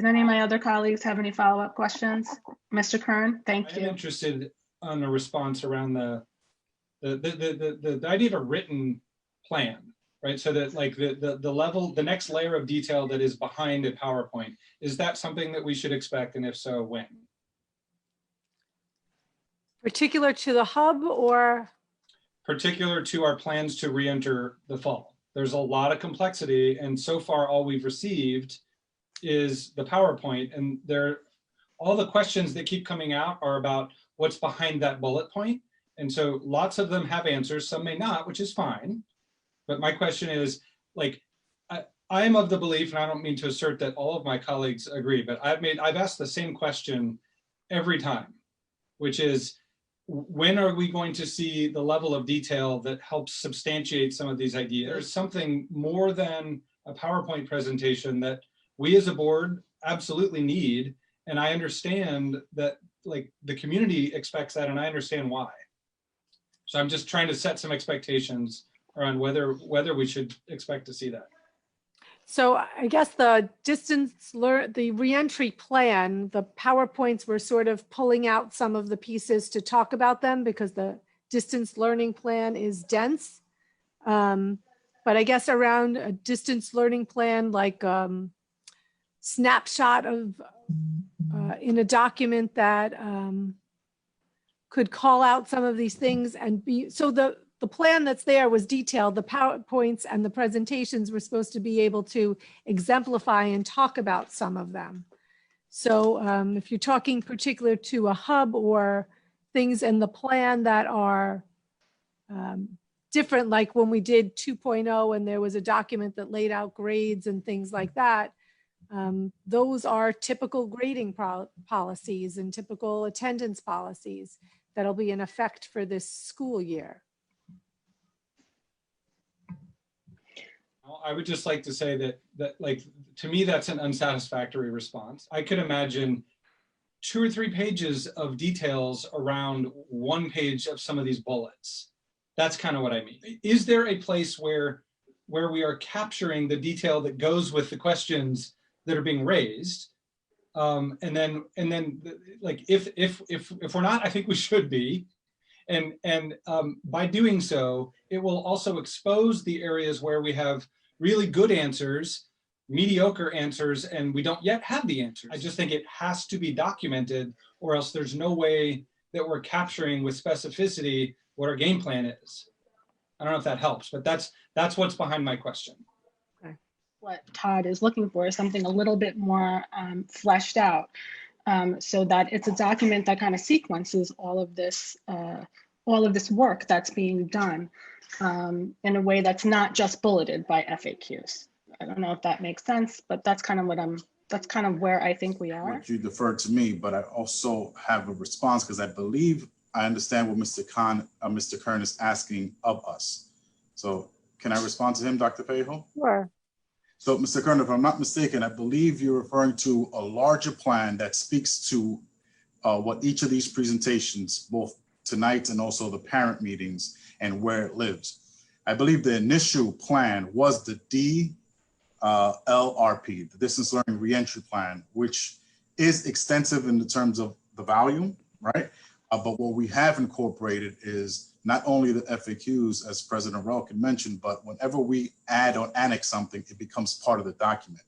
Does any of my other colleagues have any follow-up questions? Mr. Kern, thank I'm you. interested on a response around the idea of a written plan, right? So that like the level, the next layer of detail that is behind a PowerPoint, is that something that we should expect? And if so, when? Particular to the hub or? Particular to our plans to re-enter the fall. There's a lot of complexity, and so far all we've received is the PowerPoint, and all the questions that keep coming out are about what's behind that bullet point. And so lots of them have answers, some may not, which is fine. But my question is, like, I am of the belief, and I don't mean to assert that all of my colleagues agree, but I've asked the same question every time, which is, when are we going to see the level of detail that helps substantiate some of these ideas? There's something more than a PowerPoint presentation that we as a board absolutely need. And I understand that, like, the community expects that, and I understand why. So I'm just trying to set some expectations around whether we should expect to see that. So I guess the the reentry plan, the PowerPoints were sort of pulling out some of the pieces to talk about them because the distance learning plan is dense. But I guess around a distance learning plan, like snapshot of in a document that could call out some of these things and be, so the plan that's there was detailed. The PowerPoints and the presentations were supposed to be able to exemplify and talk about some of them. So if you're talking particular to a hub or things in the plan that are different, like when we did 2.0 and there was a document that laid out grades and things like that, those are typical grading policies and typical attendance policies that'll be in effect for this school year. I would just like to say that like, to me, that's an unsatisfactory response. I could imagine 2 or 3 pages of details around 1 page of some of these bullets. That's kind of what I mean. Is there a place where we are capturing the detail that goes with the questions that are being raised? And then like, if we're not, I think we should be. And by doing so, it will also expose the areas where we have really good answers, mediocre answers, and we don't yet have the answers. I just think it has to be documented, or else there's no way that we're capturing with specificity what our game plan is. I don't know if that helps, but that's what's behind my question. Okay. What Todd is looking for is something a little bit more fleshed out, so that it's a document that kind of sequences all of this work that's being done in a way that's not just bulleted by FAQs. I don't know if that makes sense, but that's kind of where I think we are. You defer to me, but I also have a response because I believe I understand what Mr. Kern is asking of us. So can I respond to him, Dr. Fejo? Sure. So Mr. Kern, if I'm not mistaken, I believe you're referring to a larger plan that speaks to what each of these presentations, both tonight and also the parent meetings, and where it lives. I believe the initial plan was the DLRP, the Distance Learning Reentry Plan, which is extensive in the terms of the volume, right? But what we have incorporated is not only the FAQs, as President Relkin mentioned, but whenever we add or annex something, it becomes part of the document.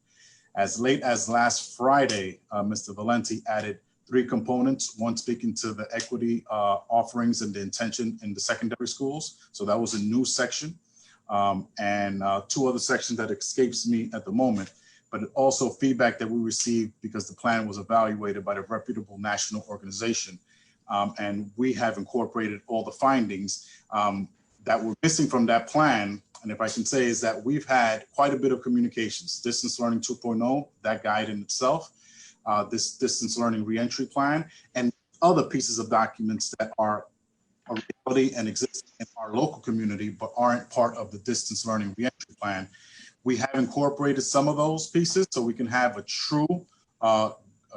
As late as last Friday, Mr. Valenti added 3 components, one speaking to the equity offerings and the intention in the secondary schools. So that was a new section, and 2 other sections that escapes me at the moment, but also feedback that we received because the plan was evaluated by the reputable national organization. And we have incorporated all the findings that were missing from that plan. And if I can say is that we've had quite a bit of communications, Distance Learning 2.0, that guide in itself, this Distance Learning Reentry Plan, and other pieces of documents that are a reality and exist in our local community, but aren't part of the Distance Learning Reentry Plan. We have incorporated some of those pieces so we can have a true a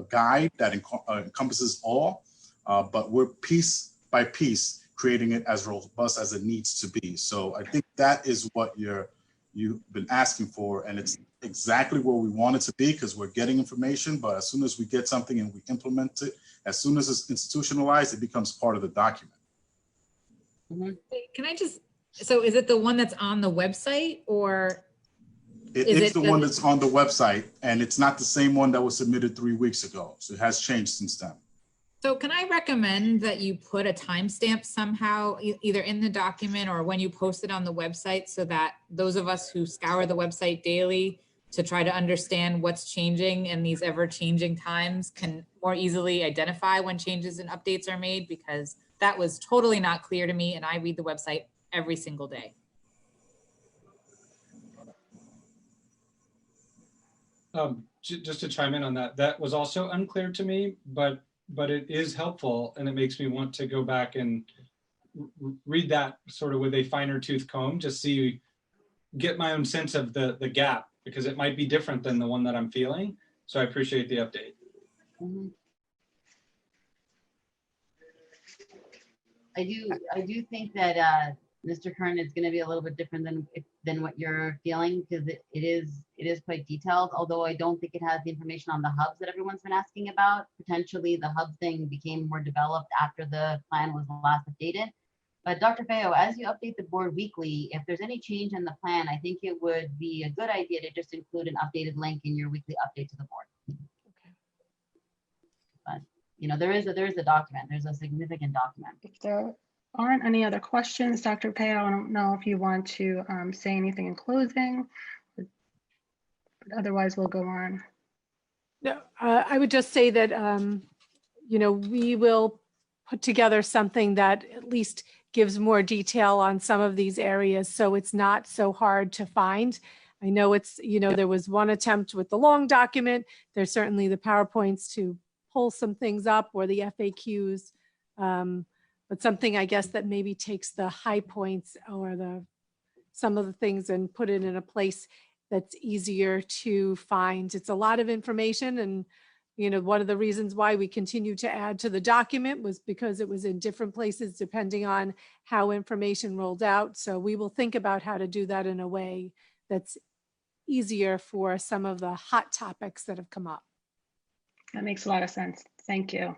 guide that encompasses all, but we're piece by piece creating it as robust as it needs to be. So I think that is what you're you've been asking for, and it's exactly where we want it to be because we're getting information, but as soon as we get something and we implement it, as soon as it's institutionalized, it becomes part of the document. Can I just, so is it the one that's on the website, or? It's the one that's on the website, and it's not the same one that was submitted 3 weeks ago. So it has changed since then. So can I recommend that you put a timestamp somehow, either in the document or when you post it on the website, so that those of us who scour the website daily to try to understand what's changing in these ever-changing times can more easily identify when changes and updates are made, because that was totally not clear to me, and I read the website every single day. Just to chime in on that, that was also unclear to me, but it is helpful, and it makes me want to go back and read that sort of with a finer tooth comb to see, get my own sense of the gap, because it might be different than the one that I'm feeling. So I appreciate the update. Mm-hmm. I do think that Mr. Kern is going to be a little bit different than what you're feeling, because it is quite detailed. Although I don't think it has the information on the hubs that everyone's been asking about. Potentially, the hub thing became more developed after the plan was last updated. But Dr. Feo, as you update the board weekly, if there's any change in the plan, I think it would be a good idea to just include an updated link in your weekly update to the board. Okay. But you know, there is a document. There's a significant document. If there aren't any other questions, Dr. Peo, I don't know if you want to say anything in closing. But otherwise, we'll go on. No, I would just say that, you know, we will put together something that at least gives more detail on some of these areas, so it's not so hard to find. I know it's, you know, there was one attempt with the long document. There's certainly the PowerPoints to pull some things up, or the FAQs, but something, I guess, that maybe takes the high points or some of the things and put it in a place that's easier to find. It's a lot of information, and you know, one of the reasons why we continue to add to the document was because it was in different places depending on how information rolled out. So we will think about how to do that in a way that's easier for some of the hot topics that have come up. That makes a lot of sense. Thank you.